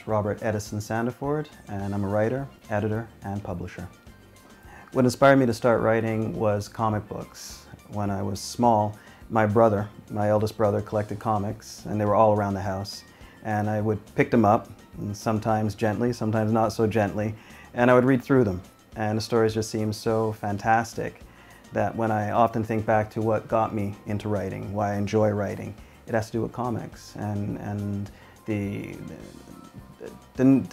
is Robert Edison Sandiford, and I'm a writer, editor, and publisher. What inspired me to start writing was comic books. When I was small, my eldest brother, collected comics, and they were all around the house. And I would pick them up, and sometimes gently, sometimes not so gently, and I would read through them. And the stories just seemed so fantastic that when I often think back to what got me into writing, why I enjoy writing, it has to do with comics and the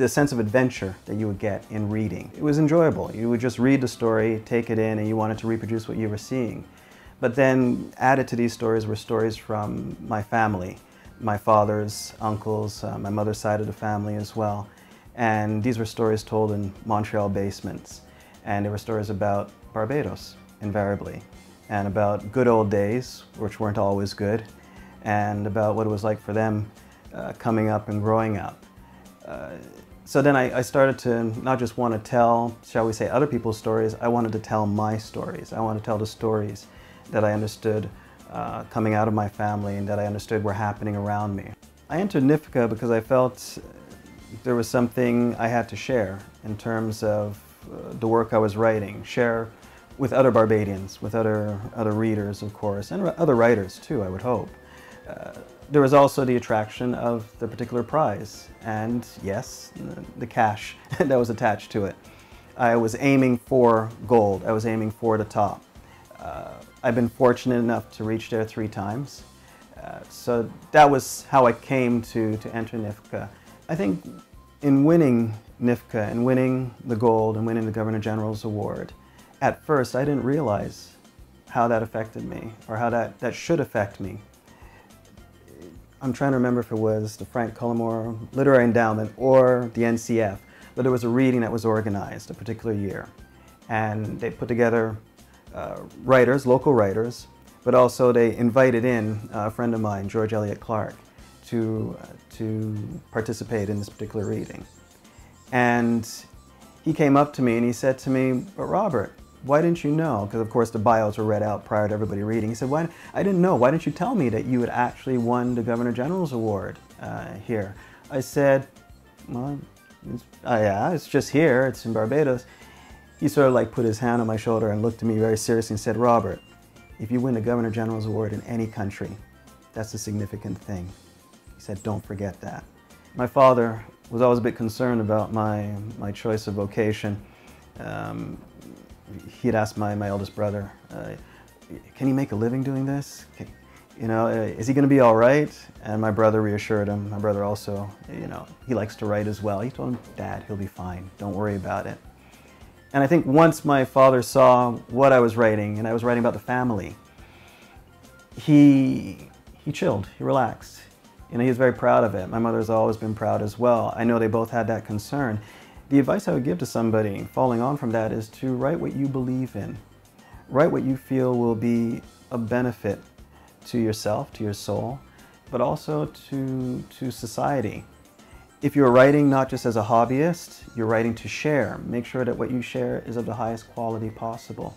sense of adventure that you would get in reading. It was enjoyable. You would just read the story, take it in, and you wanted to reproduce what you were seeing. But then added to these stories were stories from my family, my father's uncles, my mother's side of the family as well. And these were stories told in Montreal basements. And there were stories about Barbados, invariably, and about good old days, which weren't always good, and about what it was like for them coming up and growing up. So then I started to not just want to tell, shall we say, other people's stories, I wanted to tell my stories. I wanted to tell the stories that I understood coming out of my family and that I understood were happening around me. I entered NIFCA because I felt there was something I had to share in terms of the work I was writing, share with other Barbadians, with other readers, of course, and other writers too, I would hope. There was also the attraction of the particular prize, and yes, the cash that was attached to it. I was aiming for gold. I was aiming for the top. I've been fortunate enough to reach there 3 times. So that was how I came to enter NIFCA. I think in winning NIFCA and winning the gold and winning the Governor General's Award, at first I didn't realize how that affected me or how that should affect me. I'm trying to remember if it was the Frank Cullimore Literary Endowment or the NCF, but there was a reading that was organized a particular year. And they put together writers, local writers, but also they invited in a friend of mine, George Eliot Clark, to participate in this particular reading. And he came up to me and he said to me, "But Robert, why didn't you know?" Because of course the bios were read out prior to everybody reading. He said, "I didn't know. Why didn't you tell me that you had actually won the Governor General's Award here?" I said, "Well, yeah, it's just here. It's in Barbados." He sort of like put his hand on my shoulder and looked at me very seriously and said, "Robert, if you win the Governor General's Award in any country, that's a significant thing." He said, "Don't forget that." My father was always a bit concerned about my choice of vocation. He had asked my eldest brother, "Can he make a living doing this? Is he going to be all right?" And my brother reassured him. My brother also, he likes to write as well. He told him, "Dad, he'll be fine. Don't worry about it." And I think once my father saw what I was writing, and I was writing about the family, he chilled, he relaxed. He was very proud of it. My mother's always been proud as well. I know they both had that concern. The advice I would give to somebody following on from that is to write what you believe in. Write what you feel will be a benefit to yourself, to your soul, but also to society. If you're writing not just as a hobbyist, you're writing to share. Make sure that what you share is of the highest quality possible.